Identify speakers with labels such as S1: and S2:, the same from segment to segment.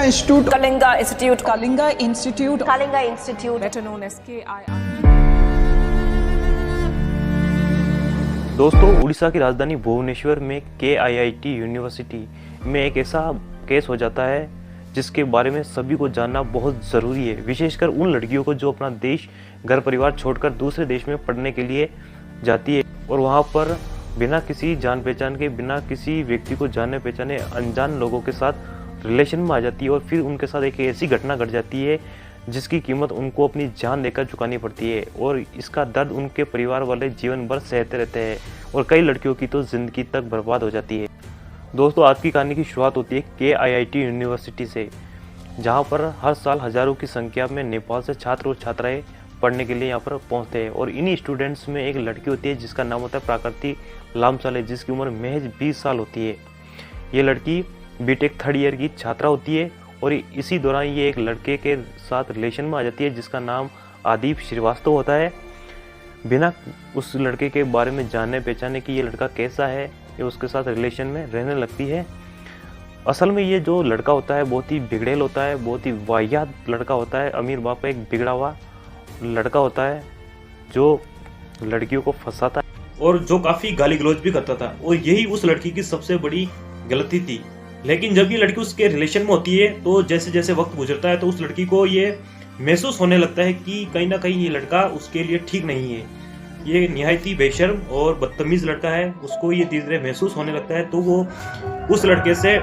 S1: Institute,
S2: Kalinga Institute,
S1: Kalinga institute,
S2: Kalinga Institute,
S3: better known as KII।
S4: दोस्तों, उड़ीसा की राजधानी भुवनेश्वर में KIIT यूनिवर्सिटी में एक ऐसा केस हो जाता है जिसके बारे में सभी को जानना बहुत ज़रूरी है, विशेषकर उन लड़कियों को जो अपना देश, घर परिवार छोड़कर दूसरे देश में पढ़ने के लिए जाती है और वहाँ पर बिना किसी जान पहचान के, बिना किसी व्यक्ति को जाने पहचाने अनजान लोगों के साथ रिलेशन में आ जाती है और फिर उनके साथ एक ऐसी घटना घट जाती है जिसकी कीमत उनको अपनी जान देकर चुकानी पड़ती है और इसका दर्द उनके परिवार वाले जीवन भर सहते रहते हैं और कई लड़कियों की तो ज़िंदगी तक बर्बाद हो जाती है। दोस्तों, आज की कहानी की शुरुआत होती है KIIT यूनिवर्सिटी से, जहाँ पर हर साल हज़ारों की संख्या में नेपाल से छात्र और छात्राएँ पढ़ने के लिए यहाँ पर पहुँचते हैं और इन्हीं स्टूडेंट्स में एक लड़की होती है जिसका नाम होता है प्राकृति लामसाले, जिसकी उम्र महज 20 साल होती है। ये लड़की बीटेक थर्ड ईयर की छात्रा होती है और इसी दौरान ये एक लड़के के साथ रिलेशन में आ जाती है जिसका नाम आदिप श्रीवास्तव होता है। बिना उस लड़के के बारे में जानने पहचाने कि ये लड़का कैसा है, ये उसके साथ रिलेशन में रहने लगती है। असल में ये जो लड़का होता है बहुत ही बिगड़ेल होता है, बहुत ही वाहियात लड़का होता है। अमीर बाप का एक बिगड़ा हुआ लड़का होता है जो लड़कियों को फंसाता है और जो काफ़ी गाली गलौज भी करता था और यही उस लड़की की सबसे बड़ी गलती थी। लेकिन जब ये लड़की उसके रिलेशन में होती है तो जैसे जैसे वक्त गुजरता है तो उस लड़की को ये महसूस होने लगता है कि कहीं ना कहीं ये लड़का उसके लिए ठीक नहीं है, ये निहायत ही बेशर्म और बदतमीज लड़का है। उसको ये धीरे धीरे महसूस होने लगता है तो वो उस लड़के से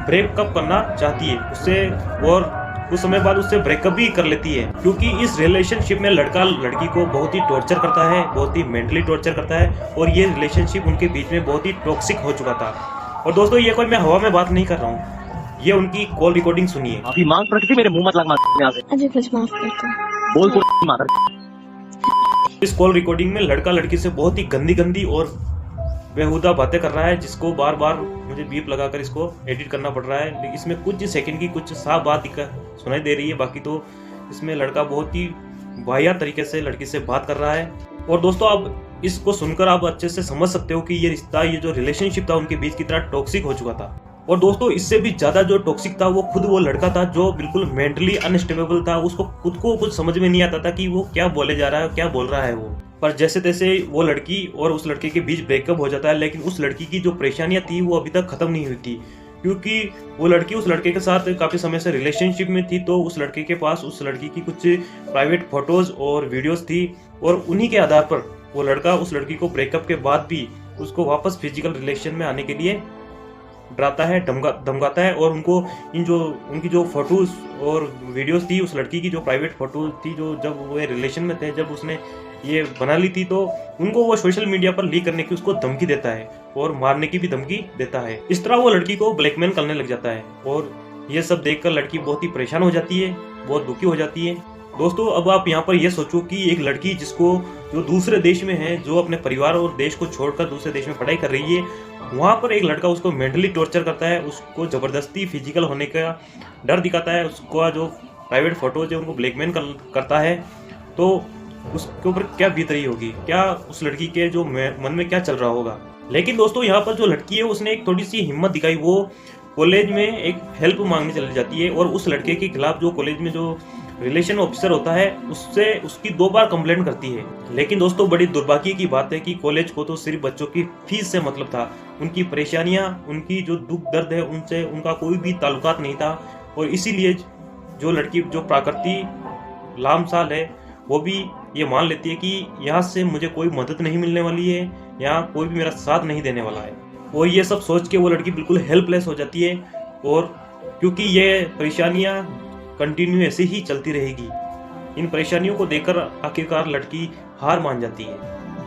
S4: ब्रेकअप करना चाहती है उससे और कुछ समय बाद उससे ब्रेकअप भी कर लेती है, क्योंकि इस रिलेशनशिप में लड़का लड़की को बहुत ही टॉर्चर करता है, बहुत ही मेंटली टॉर्चर करता है और ये रिलेशनशिप उनके बीच में बहुत ही टॉक्सिक हो चुका था। और दोस्तों, ये कोई मैं हवा में बात नहीं कर रहा हूँ, ये उनकी कॉल रिकॉर्डिंग सुनिए।
S5: अभी मांग प्रकृति मेरे मुंह मत लग यहाँ से।
S6: अजय कुछ माफ करते
S5: बोल तो मार।
S4: इस कॉल रिकॉर्डिंग में लड़का लड़की से बहुत ही गंदी गंदी और बेहुदा बातें कर रहा है, जिसको बार बार मुझे बीप लगाकर इसको एडिट करना पड़ रहा है। इसमें कुछ सेकंड की कुछ साफ बात सुनाई दे रही है, बाकी तो इसमें लड़का बहुत ही वाहियात तरीके से लड़की से बात कर रहा है। और दोस्तों, आप इसको सुनकर आप अच्छे से समझ सकते हो कि ये रिश्ता, ये जो रिलेशनशिप था उनके बीच कितना टॉक्सिक हो चुका था। और दोस्तों, इससे भी ज्यादा जो टॉक्सिक था वो खुद वो लड़का था जो बिल्कुल मेंटली अनस्टेबल था। उसको खुद को कुछ समझ में नहीं आता था कि वो क्या बोले जा रहा है, क्या बोल रहा है वो। पर जैसे तैसे वो लड़की और उस लड़के के बीच ब्रेकअप हो जाता है, लेकिन उस लड़की की जो परेशानियां थी वो अभी तक खत्म नहीं हुई थी, क्योंकि वो लड़की उस लड़के के साथ काफी समय से रिलेशनशिप में थी। तो उस लड़के के पास उस लड़की की कुछ प्राइवेट फोटोज और वीडियोस थी और उन्हीं के आधार पर वो लड़का उस लड़की को ब्रेकअप के बाद भी उसको वापस फिजिकल रिलेशन में आने के लिए डराता है, धमकाता है। और उनको उनकी जो फोटोज और वीडियोस थी, उस लड़की की जो प्राइवेट फोटोज थी, जो जब वो रिलेशन में थे, जब उसने ये बना ली थी, तो उनको वो सोशल मीडिया पर लीक करने की उसको धमकी देता है और मारने की भी धमकी देता है। इस तरह वो लड़की को ब्लैकमेल करने लग जाता है और ये सब देखकर लड़की बहुत ही परेशान हो जाती है, बहुत दुखी हो जाती है। दोस्तों, अब आप यहाँ पर ये सोचो कि एक लड़की जो दूसरे देश में है, जो अपने परिवार और देश को छोड़कर दूसरे देश में पढ़ाई कर रही है, वहाँ पर एक लड़का उसको मेंटली टॉर्चर करता है, उसको जबरदस्ती फिजिकल होने का डर दिखाता है, उसका जो प्राइवेट फोटोज है उनको ब्लैकमेल करता है, तो उसके ऊपर क्या बीत रही होगी, क्या उस लड़की के जो मन में क्या चल रहा होगा। लेकिन दोस्तों, यहाँ पर जो लड़की है उसने एक थोड़ी सी हिम्मत दिखाई, वो कॉलेज में एक हेल्प मांगने चली जाती है और उस लड़के के खिलाफ जो कॉलेज में जो रिलेशन ऑफिसर होता है उससे उसकी 2 बार कंप्लेंट करती है। लेकिन दोस्तों, बड़ी दुर्भाग्य की बात है कि कॉलेज को तो सिर्फ बच्चों की फीस से मतलब था, उनकी परेशानियां, उनकी जो दुख दर्द है उनसे उनका कोई भी ताल्लुकात नहीं था। और इसीलिए जो लड़की, जो प्राकृति लामसाल है, वो भी ये मान लेती है कि यहाँ से मुझे कोई मदद नहीं मिलने वाली है, यहाँ कोई भी मेरा साथ नहीं देने वाला है। और ये सब सोच के वो लड़की बिल्कुल हेल्पलेस हो जाती है और क्योंकि ये परेशानियां कंटिन्यू ऐसे ही चलती रहेगी, इन परेशानियों को देखकर आखिरकार लड़की हार मान जाती है।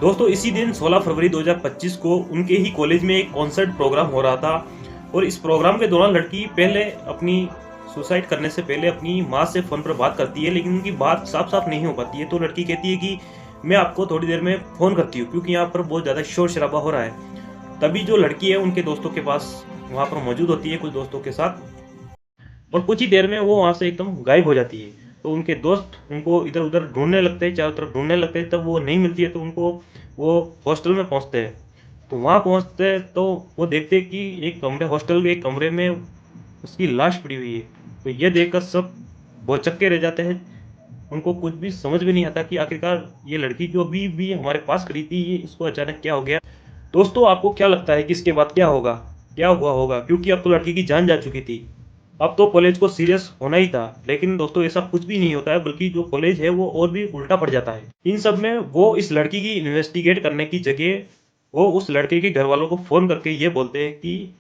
S4: दोस्तों, इसी दिन 16 फरवरी 2025 को उनके ही कॉलेज में एक कॉन्सर्ट प्रोग्राम हो रहा था और इस प्रोग्राम के दौरान लड़की पहले अपनी सुसाइड करने से पहले अपनी माँ से फ़ोन पर बात करती है, लेकिन उनकी बात साफ साफ नहीं हो पाती है। तो लड़की कहती है कि मैं आपको थोड़ी देर में फ़ोन करती हूँ, क्योंकि यहाँ पर बहुत ज़्यादा शोर शराबा हो रहा है। तभी जो लड़की है उनके दोस्तों के पास वहाँ पर मौजूद होती है, कुछ दोस्तों के साथ, और कुछ ही देर में वो वहाँ से एकदम गायब हो जाती है। तो उनके दोस्त उनको इधर उधर ढूंढने लगते हैं, चारों तरफ ढूंढने लगते हैं, तब वो नहीं मिलती है तो उनको वो हॉस्टल में पहुँचते हैं। तो वहाँ पहुँचते तो वो देखते हैं कि एक कमरे, हॉस्टल के एक कमरे में उसकी लाश पड़ी हुई है तो ये देखकर सब भौचक्के रह जाते हैं। उनको कुछ भी समझ में नहीं आता कि आखिरकार ये लड़की जो अभी भी हमारे पास खड़ी थी, ये इसको अचानक क्या हो गया। दोस्तों आपको क्या लगता है कि इसके बाद क्या होगा, क्या हुआ होगा? क्योंकि अब तो लड़की की जान जा चुकी थी। अब तो कॉलेज को सीरियस होना ही था, लेकिन दोस्तों ऐसा कुछ भी नहीं होता है, बल्कि जो कॉलेज है वो और भी उल्टा पड़ जाता है। इन सब में वो इस लड़की की इन्वेस्टिगेट करने की जगह वो उस लड़के के घर वालों को फोन करके ये बोलते हैं कि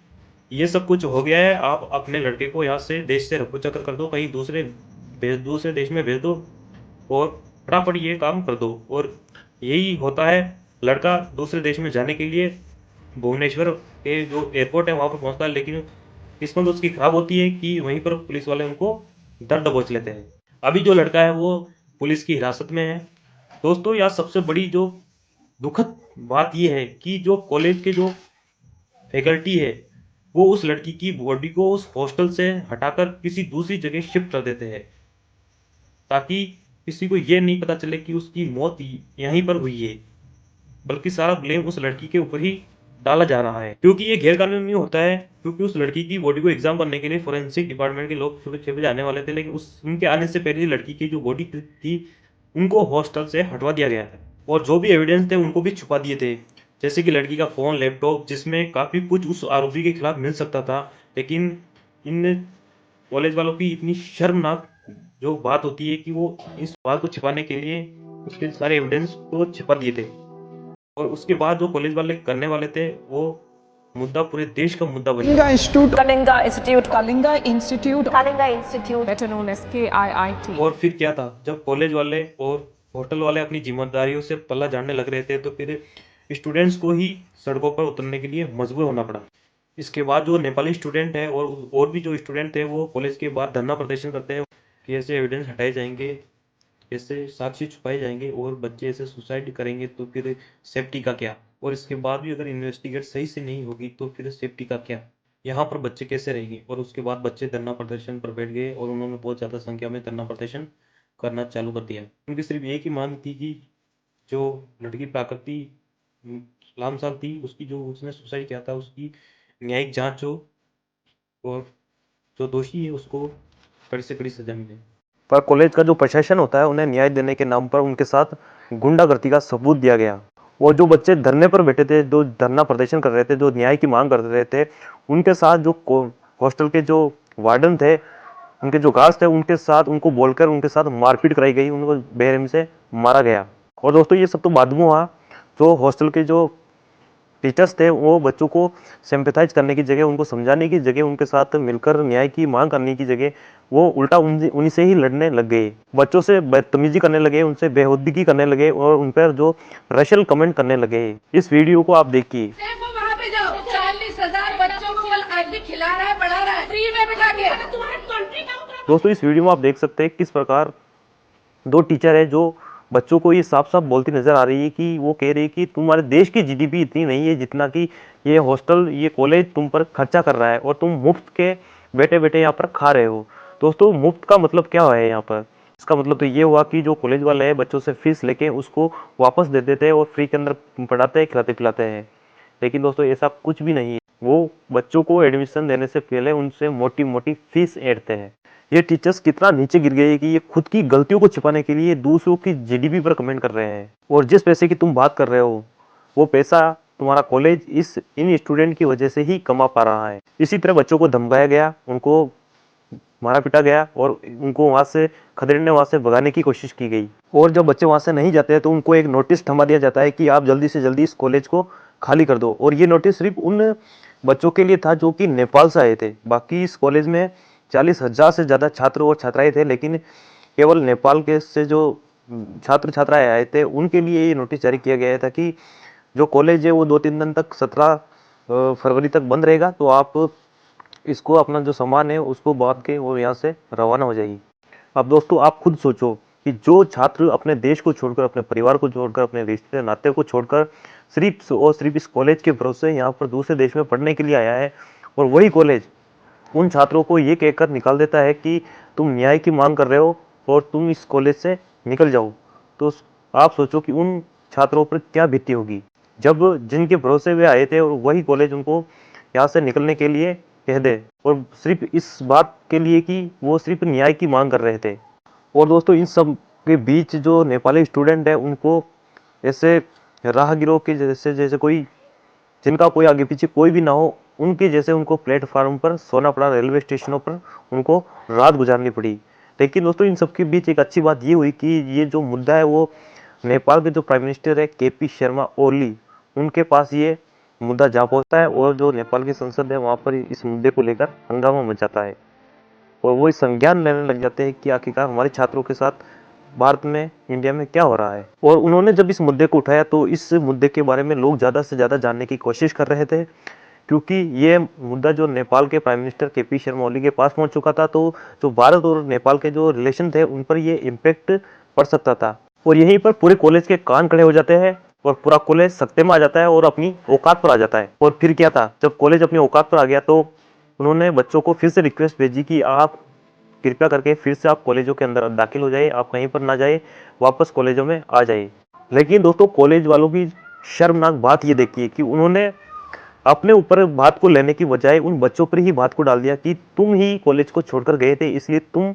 S4: ये सब कुछ हो गया है, आप अपने लड़के को यहाँ से देश से रफू चक्कर कर दो, कहीं दूसरे देश में भेज दो और फटाफट ये काम कर दो। और यही होता है, लड़का दूसरे देश में जाने के लिए भुवनेश्वर के जो एयरपोर्ट है वहाँ पर पहुँचता है, लेकिन किस्मत उसकी खराब होती है कि वहीं पर पुलिस वाले उनको दर दबोच लेते हैं। अभी जो लड़का है वो पुलिस की हिरासत में है। दोस्तों यहाँ सबसे बड़ी जो दुखद बात यह है कि जो कॉलेज के जो फैकल्टी है वो उस लड़की की बॉडी को उस हॉस्टल से हटाकर किसी दूसरी जगह शिफ्ट कर देते हैं, ताकि किसी को ये नहीं पता चले कि उसकी मौत यहीं पर हुई है, बल्कि सारा ब्लेम उस लड़की के ऊपर ही डाला जा रहा है। क्योंकि ये गैर कानूनी होता है, क्योंकि उस लड़की की बॉडी को एग्जाम करने के लिए फोरेंसिक डिपार्टमेंट के लोग सुबह 6 बजे आने वाले थे, लेकिन उनके आने से पहले लड़की की जो बॉडी थी उनको हॉस्टल से हटवा दिया गया था, और जो भी एविडेंस थे उनको भी छुपा दिए थे, जैसे कि लड़की का फोन, लैपटॉप, जिसमें काफी कुछ उस आरोपी के खिलाफ मिल सकता था। लेकिन इन कॉलेज वालों की इतनी शर्मनाक जो बात होती है कि वो इस बात को छिपाने के लिए उसके सारे एविडेंस को छिपा दिए थे, और उसके बाद जो कॉलेज वाले करने वाले थे वो मुद्दा पूरे देश का मुद्दा बन गया।
S1: Kalinga Institute,
S2: better known as KIIT.
S4: और फिर क्या था, जब कॉलेज वाले और होटल वाले अपनी जिम्मेदारियों से पल्ला झाड़ने लग रहे थे, तो फिर स्टूडेंट्स को ही सड़कों पर उतरने के लिए मजबूर होना पड़ा। इसके बाद जो नेपाली स्टूडेंट है और भी जो स्टूडेंट थे वो कॉलेज के बाद धरना प्रदर्शन करते हैं कि ऐसे एविडेंस हटाए जाएंगे, ऐसे साक्ष्य छुपाए जाएंगे, और बच्चे ऐसे सुसाइड करेंगे तो फिर सेफ्टी का क्या? और इसके बाद भी अगर इन्वेस्टिगेट सही से नहीं होगी तो फिर सेफ्टी का क्या? यहाँ पर बच्चे कैसे रहेंगे? और उसके बाद बच्चे धरना प्रदर्शन पर बैठ गए और उन्होंने बहुत ज़्यादा संख्या में धरना प्रदर्शन करना चालू कर दिया। उनकी सिर्फ एक ही मांग थी कि जो लड़की प्राकृति लामसाल थी, उसकी जो उसने सुसाइड किया था उसकी न्यायिक जांच हो, और जो दोषी है उसको कड़ी से कड़ी सजा मिले। पर कॉलेज का जो प्रशासन होता है उन्हें न्याय देने के नाम पर उनके साथ गुंडागर्दी का सबूत दिया गया। और जो बच्चे धरने पर बैठे थे, जो धरना प्रदर्शन कर रहे थे, जो न्याय की मांग कर रहे थे, उनके साथ जो हॉस्टल के जो वार्डन थे, उनके जो गार्ड्स थे, उनके साथ उनको बोलकर उनके साथ मारपीट कराई गई, उनको बेरहमी से मारा गया। और दोस्तों ये सब तो बाद में हुआ। जो हॉस्टल के जो टीचर्स थे वो बच्चों को सिंपैथाइज करने की जगह, उनको समझाने की जगह, उनके साथ मिलकर न्याय की मांग करने की जगह वो उल्टा उन्हीं से ही लड़ने लग गए, बच्चों से बदतमीजी करने लगे, उनसे बेहुदगी करने लगे और उन पर जो रशियल कमेंट करने लगे। इस वीडियो को आप देखिए।
S3: वहाँ पे जाओ, 40,000 बच्चों को आदमी खिला रहा है, पढ़ा रहा है, फ्री में बिठा के।
S4: दोस्तों इस वीडियो में आप देख सकते हैं किस प्रकार दो टीचर है जो बच्चों को ये साफ साफ बोलती नजर आ रही है कि वो कह रही है कि तुम्हारे देश की जीडीपी इतनी नहीं है जितना कि ये हॉस्टल, ये कॉलेज तुम पर खर्चा कर रहा है, और तुम मुफ्त के बैठे बैठे यहाँ पर खा रहे हो। दोस्तों मुफ्त का मतलब क्या है यहाँ पर? इसका मतलब तो ये हुआ कि जो कॉलेज वाले हैं बच्चों से फीस लेके उसको वापस दे देते हैं और फ्री के अंदर पढ़ाते हैं, खिलाते पिलाते हैं। लेकिन दोस्तों ऐसा कुछ भी नहीं है, वो बच्चों को एडमिशन देने से पहले उनसे मोटी मोटी फीस ऐंठते हैं। ये टीचर्स कितना नीचे गिर गए कि ये खुद की गलतियों को छिपाने के लिए दूसरों की जीडीपी पर कमेंट कर रहे हैं, और जिस पैसे की तुम बात कर रहे हो वो पैसा तुम्हारा कॉलेज इन स्टूडेंट की वजह से ही कमा पा रहा है। इसी तरह बच्चों को धमकाया गया, उनको मारा पीटा गया और उनको वहां से खदेड़ने, वहां से भगाने की कोशिश की गई। और जब बच्चे वहां से नहीं जाते हैं तो उनको एक नोटिस थमा दिया जाता है कि आप जल्दी से जल्दी इस कॉलेज को खाली कर दो। और ये नोटिस सिर्फ उन बच्चों के लिए था जो कि नेपाल से आए थे। बाकी इस कॉलेज में 40,000 से ज़्यादा छात्र और छात्राएं थे, लेकिन केवल नेपाल के से जो छात्र छात्राएं आए थे उनके लिए ये नोटिस जारी किया गया था कि जो कॉलेज है वो 2-3 दिन तक 17 फरवरी तक बंद रहेगा, तो आप इसको अपना जो सामान है उसको बांध के वो यहाँ से रवाना हो जाएगी। अब दोस्तों आप खुद सोचो कि जो छात्र अपने देश को छोड़कर, अपने परिवार को छोड़कर, अपने रिश्ते नाते को छोड़कर सिर्फ और सिर्फ इस कॉलेज के भरोसे यहाँ पर दूसरे देश में पढ़ने के लिए आया है, और वही कॉलेज उन छात्रों को ये कहकर निकाल देता है कि तुम न्याय की मांग कर रहे हो और तुम इस कॉलेज से निकल जाओ, तो आप सोचो कि उन छात्रों पर क्या बीती होगी, जब जिनके भरोसे वे आए थे और वही कॉलेज उनको यहाँ से निकलने के लिए कह दे, और सिर्फ इस बात के लिए कि वो सिर्फ न्याय की मांग कर रहे थे। और दोस्तों इन सब के बीच जो नेपाली स्टूडेंट है उनको ऐसे राहगीरों के जैसे जैसे कोई जिनका कोई आगे पीछे कोई भी ना हो, उनके जैसे उनको प्लेटफार्म पर सोना पड़ा, रेलवे स्टेशनों पर उनको रात गुजारनी पड़ी। लेकिन दोस्तों इन सबके बीच एक अच्छी बात ये हुई कि ये जो मुद्दा है वो नेपाल के जो प्राइम मिनिस्टर है केपी शर्मा ओली, उनके पास ये मुद्दा जा पहुंचता है और जो नेपाल की संसद है वहाँ पर इस मुद्दे को लेकर हंगामा मच जाता है और वो इस संज्ञान लेने लग जाते हैं कि आखिरकार हमारे छात्रों के साथ भारत में, इंडिया में क्या हो रहा है। और उन्होंने जब इस मुद्दे को उठाया तो इस मुद्दे के बारे में लोग ज़्यादा से ज़्यादा जानने की कोशिश कर रहे थे, क्योंकि ये मुद्दा जो नेपाल के prime minister KP Sharma Oli के पास पहुंच चुका था, तो जो भारत और नेपाल के जो रिलेशन थे उन पर ये इम्पेक्ट पड़ सकता था। और यहीं पर पूरे कॉलेज के कान खड़े हो जाते हैं और पूरा कॉलेज सख्ते में आ जाता है और अपनी औकात पर आ जाता है। और फिर क्या था, जब कॉलेज अपनी औकात पर आ गया तो उन्होंने बच्चों को फिर से रिक्वेस्ट भेजी कि आप कृपया करके फिर से आप कॉलेजों के अंदर दाखिल हो जाइए, आप कहीं पर ना जाइए, वापस कॉलेजों में आ जाइए। लेकिन दोस्तों कॉलेज वालों की शर्मनाक बात ये देखिए कि उन्होंने अपने ऊपर बात को लेने की बजाय उन बच्चों पर ही बात को डाल दिया कि तुम ही कॉलेज को छोड़कर गए थे, इसलिए तुम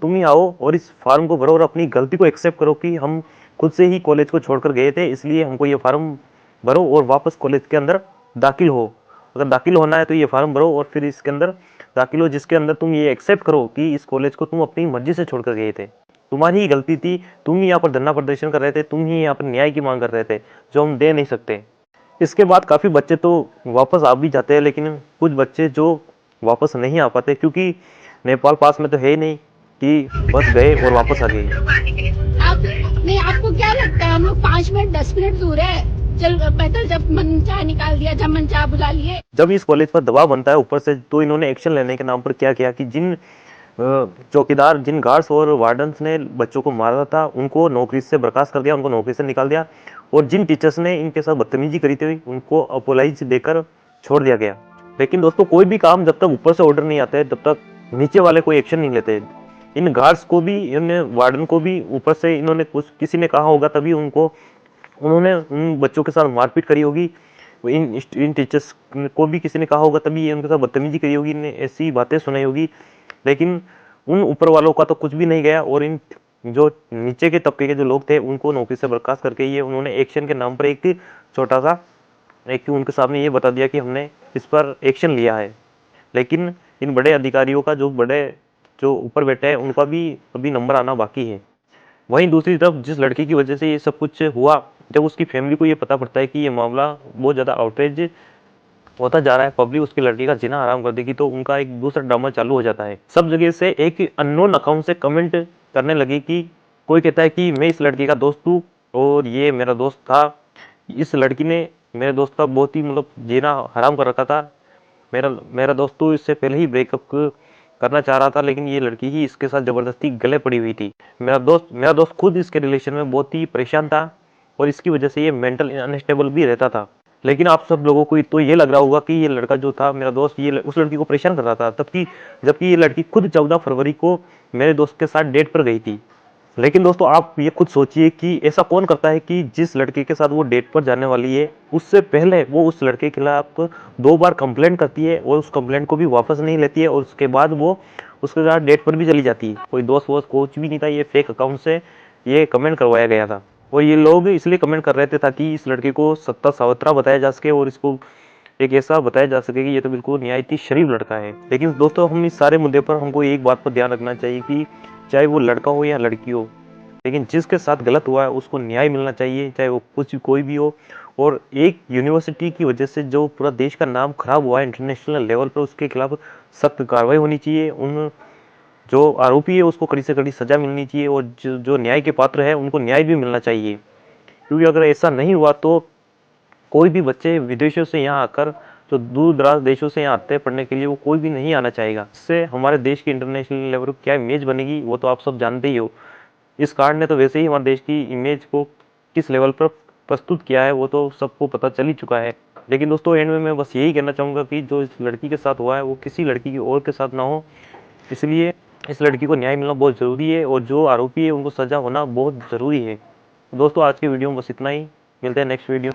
S4: ही आओ और इस फॉर्म को भरो और अपनी गलती को एक्सेप्ट करो कि हम खुद से ही कॉलेज को छोड़कर गए थे, इसलिए हमको ये फॉर्म भरो और वापस कॉलेज के अंदर दाखिल हो। अगर दाखिल होना है तो ये फॉर्म भरो और फिर इसके अंदर दाखिल हो, जिसके अंदर तुम ये एक्सेप्ट करो कि इस कॉलेज को तुम अपनी मर्जी से छोड़कर गए थे, तुम्हारी ही गलती थी, तुम ही यहाँ पर धरना प्रदर्शन कर रहे थे, तुम ही यहाँ पर न्याय की मांग कर रहे थे जो हम दे नहीं सकते। इसके बाद काफ़ी बच्चे तो वापस आ भी जाते हैं, लेकिन कुछ बच्चे जो वापस नहीं आ पाते क्योंकि नेपाल पास में तो है ही नहीं कि बस गए और वापस आ गए।
S3: नहीं, आपको क्या लगता है हम लोग 5 मिनट 10 मिनट दूर है, चल पैदल जब मन चाह निकाल दिया, जब मन चाह बुला लिए।
S4: जब इस कॉलेज पर दबाव बनता है ऊपर से, तो इन्होंने एक्शन लेने के नाम पर क्या किया कि जिन चौकीदार, जिन गार्ड्स और वार्डन्स ने बच्चों को मारा था उनको नौकरी से बर्खास्त कर दिया, उनको नौकरी से निकाल दिया, और जिन टीचर्स ने इनके साथ बदतमीजी करी थी उनको अपोलाइज देकर छोड़ दिया गया। लेकिन दोस्तों कोई भी काम जब तक ऊपर से ऑर्डर नहीं आता है तब तक नीचे वाले कोई एक्शन नहीं लेते। इन गार्ड्स को भी, इन वार्डन को भी ऊपर से इन्होंने किसी ने कहा होगा तभी उन्होंने उन बच्चों के साथ मारपीट करी होगी, इन टीचर्स को भी किसी ने कहा होगा तभी ये उनके साथ बदतमीजी करी होगी, इन्हें ऐसी बातें सुनाई होगी। लेकिन उन ऊपर वालों का तो कुछ भी नहीं गया और इन जो नीचे के तबके के जो लोग थे उनको नौकरी से बर्खास्त करके ये उन्होंने एक्शन के नाम पर एक छोटा सा उनके सामने ये बता दिया कि हमने इस पर एक्शन लिया है। लेकिन इन बड़े अधिकारियों का, जो ऊपर बैठे हैं, उनका भी अभी नंबर आना बाकी है। वहीं दूसरी तरफ जिस लड़की की वजह से ये सब कुछ हुआ, जब उसकी फैमिली को ये पता पड़ता है कि ये मामला बहुत ज़्यादा आउटरेज होता जा रहा है, पब्लिक उसकी लड़की का जीना आराम कर देगी, तो उनका एक दूसरा ड्रामा चालू हो जाता है। सब जगह से एक अननोन अकाउंट से कमेंट करने लगी कि कोई कहता है कि मैं इस लड़की का दोस्त हूँ और ये मेरा दोस्त था, इस लड़की ने मेरे दोस्त का बहुत ही जीना हराम कर रखा था, मेरा दोस्त तो इससे पहले ही ब्रेकअप करना चाह रहा था, लेकिन ये लड़की ही इसके साथ ज़बरदस्ती गले पड़ी हुई थी। मेरा दोस्त खुद इसके रिलेशन में बहुत ही परेशान था और इसकी वजह से ये मेंटल अनस्टेबल भी रहता था। लेकिन आप सब लोगों को तो ये लग रहा होगा कि ये लड़का जो था, मेरा दोस्त, ये उस लड़की को परेशान कर रहा था, जबकि ये लड़की खुद 14 फरवरी को मेरे दोस्त के साथ डेट पर गई थी। लेकिन दोस्तों आप ये खुद सोचिए कि ऐसा कौन करता है कि जिस लड़के के साथ वो डेट पर जाने वाली है उससे पहले वो उस लड़के के खिलाफ 2 बार कंप्लेंट करती है और उस कंप्लेंट को भी वापस नहीं लेती है और उसके बाद वो उसके साथ डेट पर भी चली जाती है। कोई दोस्त वोस्त कुछ भी नहीं था, ये फेक अकाउंट से ये कमेंट करवाया गया था और ये लोग इसलिए कमेंट कर रहे थे ताकि इस लड़के को सत्ता सावत्रा बताया जा सके और इसको एक ऐसा बताया जा सके कि ये तो बिल्कुल निहायती शरीफ लड़का है। लेकिन दोस्तों हम इस सारे मुद्दे पर हमको एक बात पर ध्यान रखना चाहिए कि चाहे वो लड़का हो या लड़की हो, लेकिन जिसके साथ गलत हुआ है उसको न्याय मिलना चाहिए, चाहे वो कोई भी हो। और एक यूनिवर्सिटी की वजह से जो पूरा देश का नाम खराब हुआ है इंटरनेशनल लेवल पर, उसके खिलाफ सख्त कार्रवाई होनी चाहिए। उन जो आरोपी है उसको कड़ी से कड़ी सजा मिलनी चाहिए और जो न्याय के पात्र है उनको न्याय भी मिलना चाहिए, क्योंकि अगर ऐसा नहीं हुआ तो कोई भी बच्चे विदेशों से यहाँ आकर, जो दूर दराज देशों से यहाँ आते हैं पढ़ने के लिए, वो कोई भी नहीं आना चाहेगा। इससे हमारे देश की इंटरनेशनल लेवल पर क्या इमेज बनेगी वो तो आप सब जानते ही हो। इस कार्ड ने तो वैसे ही हमारे देश की इमेज को किस लेवल पर प्रस्तुत किया है वो तो सबको पता चल ही चुका है। लेकिन दोस्तों एंड में मैं बस यही कहना चाहूँगा कि जो इस लड़की के साथ हुआ है वो किसी लड़की की और के साथ ना हो, इसलिए इस लड़की को न्याय मिलना बहुत ज़रूरी है और जो आरोपी है उनको सज़ा होना बहुत ज़रूरी है। दोस्तों आज के वीडियो में बस इतना ही, मिलते हैं नेक्स्ट वीडियो।